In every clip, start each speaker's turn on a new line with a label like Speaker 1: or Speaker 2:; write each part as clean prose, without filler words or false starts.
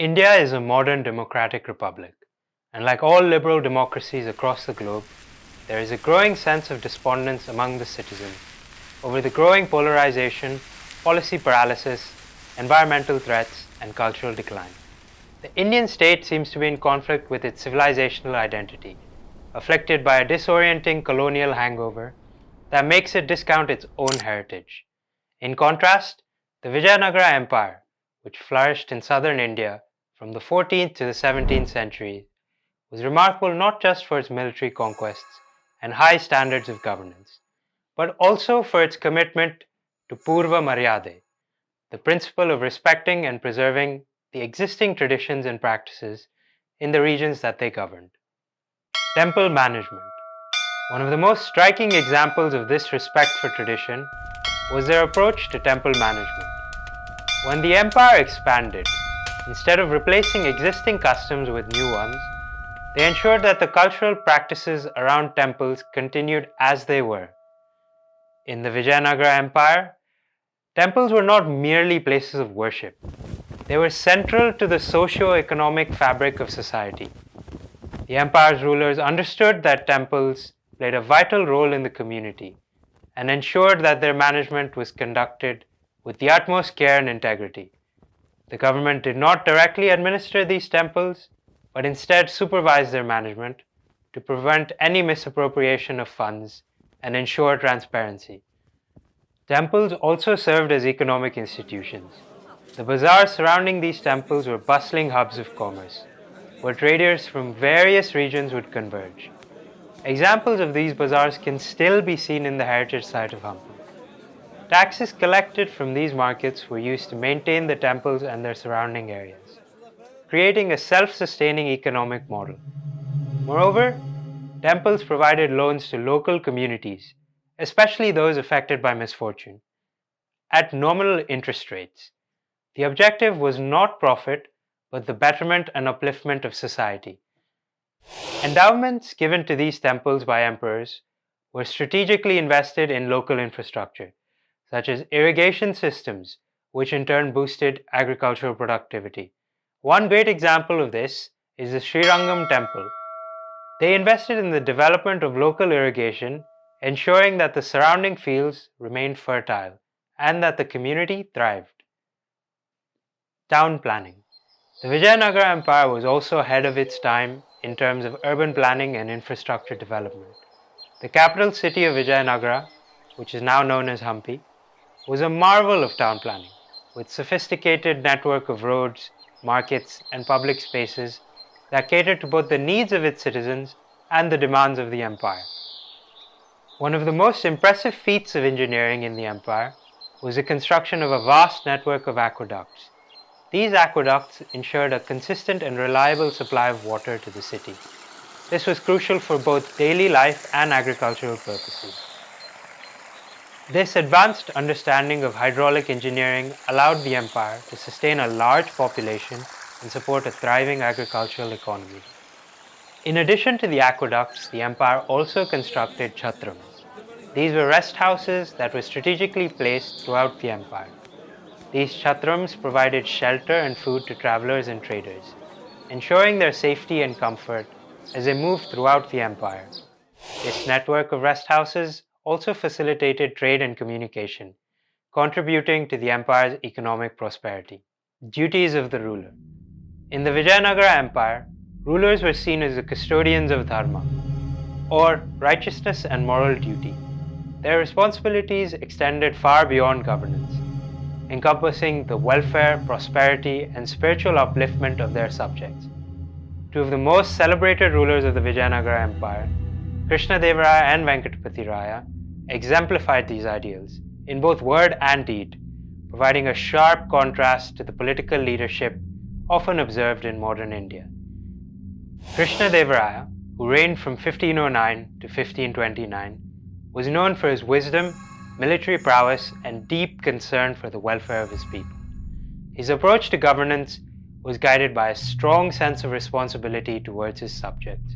Speaker 1: India is a modern democratic republic, and like all liberal democracies across the globe, there is a growing sense of despondence among the citizens over the growing polarization, policy paralysis, environmental threats, and cultural decline. The Indian state seems to be in conflict with its civilizational identity, afflicted by a disorienting colonial hangover that makes it discount its own heritage. In contrast, the Vijayanagara Empire, which flourished in southern India from the 14th to the 17th century, was remarkable not just for its military conquests and high standards of governance, but also for its commitment to Purva Maryade, the principle of respecting and preserving the existing traditions and practices in the regions that they governed. Temple management. One of the most striking examples of this respect for tradition was their approach to temple management. When the empire expanded, instead of replacing existing customs with new ones, they ensured that the cultural practices around temples continued as they were. In the Vijayanagara Empire, temples were not merely places of worship. They were central to the socio-economic fabric of society. The empire's rulers understood that temples played a vital role in the community and ensured that their management was conducted with the utmost care and integrity. The government did not directly administer these temples, but instead supervised their management to prevent any misappropriation of funds and ensure transparency. Temples also served as economic institutions. The bazaars surrounding these temples were bustling hubs of commerce, where traders from various regions would converge. Examples of these bazaars can still be seen in the heritage site of Hampi. Taxes collected from these markets were used to maintain the temples and their surrounding areas, creating a self-sustaining economic model. Moreover, temples provided loans to local communities, especially those affected by misfortune, at nominal interest rates. The objective was not profit, but the betterment and upliftment of society. Endowments given to these temples by emperors were strategically invested in local infrastructure, such as irrigation systems, which in turn boosted agricultural productivity. One great example of this is the Srirangam temple. They invested in the development of local irrigation, ensuring that the surrounding fields remained fertile and that the community thrived. Town planning. The Vijayanagara Empire was also ahead of its time in terms of urban planning and infrastructure development. The capital city of Vijayanagara, which is now known as Hampi, was a marvel of town planning, with sophisticated network of roads, markets, and public spaces that catered to both the needs of its citizens and the demands of the empire. One of the most impressive feats of engineering in the empire was the construction of a vast network of aqueducts. These aqueducts ensured a consistent and reliable supply of water to the city. This was crucial for both daily life and agricultural purposes. This advanced understanding of hydraulic engineering allowed the empire to sustain a large population and support a thriving agricultural economy. In addition to the aqueducts, the empire also constructed chatrams. These were rest houses that were strategically placed throughout the empire. These chatrams provided shelter and food to travelers and traders, ensuring their safety and comfort as they moved throughout the empire. This network of rest houses also facilitated trade and communication, contributing to the empire's economic prosperity. Duties of the ruler. In the Vijayanagara Empire, rulers were seen as the custodians of dharma, or righteousness and moral duty. Their responsibilities extended far beyond governance, encompassing the welfare, prosperity, and spiritual upliftment of their subjects. Two of the most celebrated rulers of the Vijayanagara Empire, Krishna Devaraya and Venkatapati Raya, exemplified these ideals in both word and deed, providing a sharp contrast to the political leadership often observed in modern India. Krishna Devaraya, who reigned from 1509 to 1529, was known for his wisdom, military prowess, and deep concern for the welfare of his people. His approach to governance was guided by a strong sense of responsibility towards his subjects.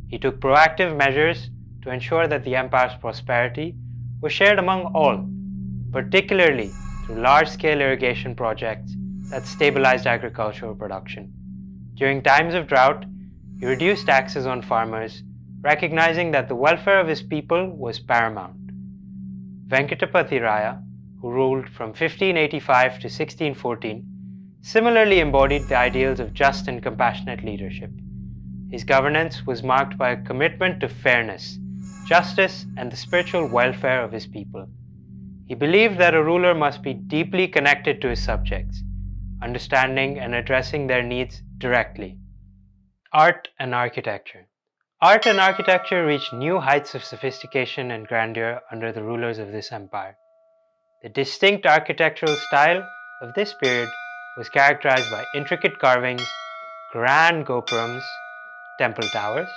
Speaker 1: He took proactive measures to ensure that the empire's prosperity was shared among all, particularly through large-scale irrigation projects that stabilized agricultural production. During times of drought, he reduced taxes on farmers, recognizing that the welfare of his people was paramount. Venkatapati Raya, who ruled from 1585 to 1614, similarly embodied the ideals of just and compassionate leadership. His governance was marked by a commitment to fairness, justice, and the spiritual welfare of his people. He believed that a ruler must be deeply connected to his subjects, understanding and addressing their needs directly. Art and architecture. Art and architecture reached new heights of sophistication and grandeur under the rulers of this empire. The distinct architectural style of this period was characterized by intricate carvings, grand gopurams, temple towers,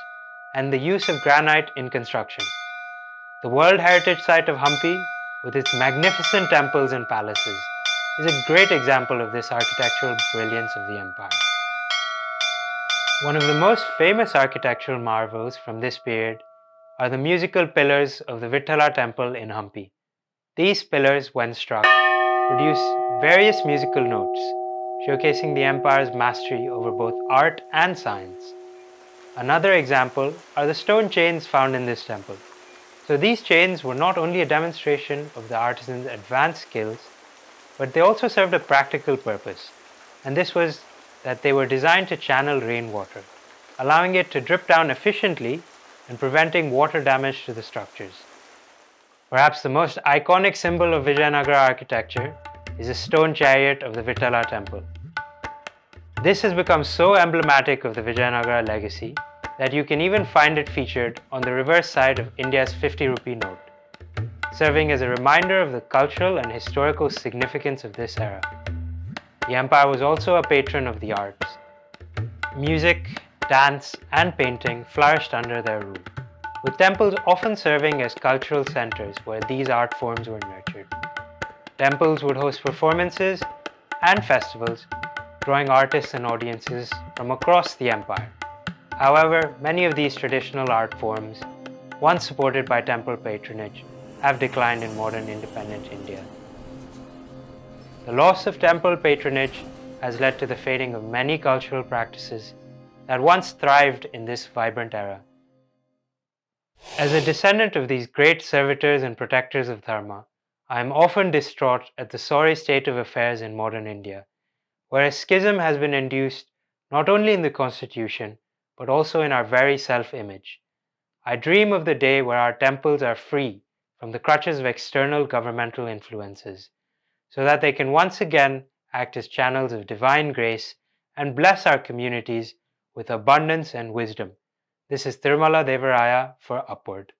Speaker 1: and the use of granite in construction. The World Heritage Site of Hampi, with its magnificent temples and palaces, is a great example of this architectural brilliance of the empire. One of the most famous architectural marvels from this period are the musical pillars of the Vithala temple in Hampi. These pillars, when struck, produce various musical notes, showcasing the empire's mastery over both art and science. Another example are the stone chains found in this temple. So these chains were not only a demonstration of the artisan's advanced skills, but they also served a practical purpose, and this was that they were designed to channel rainwater, allowing it to drip down efficiently and preventing water damage to the structures. Perhaps the most iconic symbol of Vijayanagara architecture is the stone chariot of the Vithala temple. This has become so emblematic of the Vijayanagara legacy that you can even find it featured on the reverse side of India's 50 rupee note, serving as a reminder of the cultural and historical significance of this era. The empire was also a patron of the arts. Music, dance, and painting flourished under their rule, with temples often serving as cultural centers where these art forms were nurtured. Temples would host performances and festivals, drawing artists and audiences from across the empire. However, many of these traditional art forms, once supported by temple patronage, have declined in modern independent India. The loss of temple patronage has led to the fading of many cultural practices that once thrived in this vibrant era. As a descendant of these great servitors and protectors of Dharma, I am often distraught at the sorry state of affairs in modern India, where a schism has been induced not only in the constitution, but also in our very self-image. I dream of the day where our temples are free from the crutches of external governmental influences, so that they can once again act as channels of divine grace and bless our communities with abundance and wisdom. This is Tirumala Devaraya for Upword.